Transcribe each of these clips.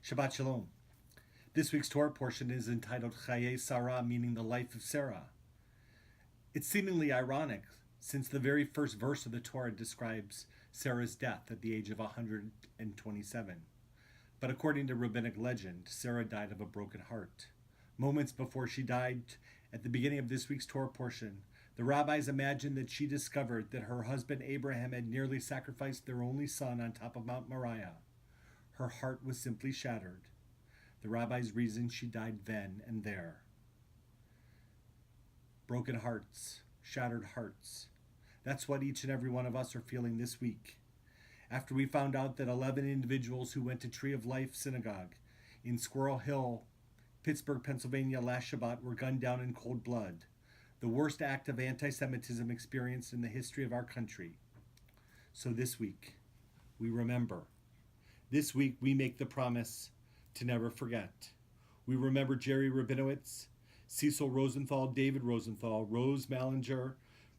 Shabbat Shalom. This week's Torah portion is entitled Chayei Sarah, meaning the life of Sarah. It's seemingly ironic, since the very first verse of the Torah describes Sarah's death at the age of 127. But according to rabbinic legend, Sarah died of a broken heart. Moments before she died, at the beginning of this week's Torah portion, the rabbis imagined that she discovered that her husband Abraham had nearly sacrificed their only son on top of Mount Moriah. Her heart was simply shattered. The rabbis reasoned she died then and there. Broken hearts, shattered hearts. That's what each and every one of us are feeling this week. After we found out that 11 individuals who went to Tree of Life Synagogue in Squirrel Hill, Pittsburgh, Pennsylvania last Shabbat were gunned down in cold blood, the worst act of anti-Semitism experienced in the history of our country. So this week, we remember. This week, we make the promise to never forget. We remember Jerry Rabinowitz, Cecil Rosenthal, David Rosenthal, Rose Mallinger,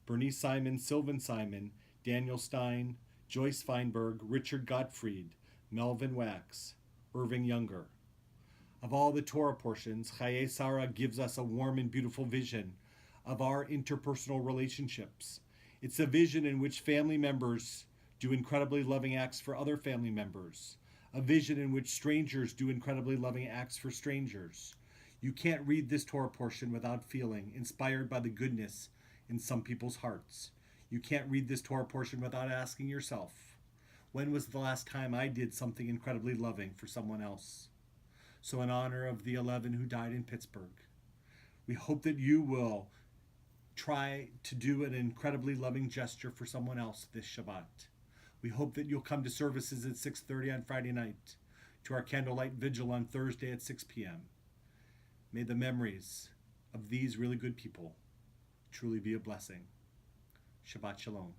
Bernice Simon, Sylvan Simon, Daniel Stein, Joyce Feinberg, Richard Gottfried, Melvin Wax, Irving Younger. Of all the Torah portions, Chayei Sarah gives us a warm and beautiful vision of our interpersonal relationships. It's a vision in which family members do incredibly loving acts for other family members. A vision in which strangers do incredibly loving acts for strangers. You can't read this Torah portion without feeling inspired by the goodness in some people's hearts. You can't read this Torah portion without asking yourself, when was the last time I did something incredibly loving for someone else? So in honor of the 11 who died in Pittsburgh, we hope that you will try to do an incredibly loving gesture for someone else this Shabbat. We hope that you'll come to services at 6:30 on Friday night, to our candlelight vigil on Thursday at 6 p.m. May the memories of these really good people truly be a blessing. Shabbat Shalom.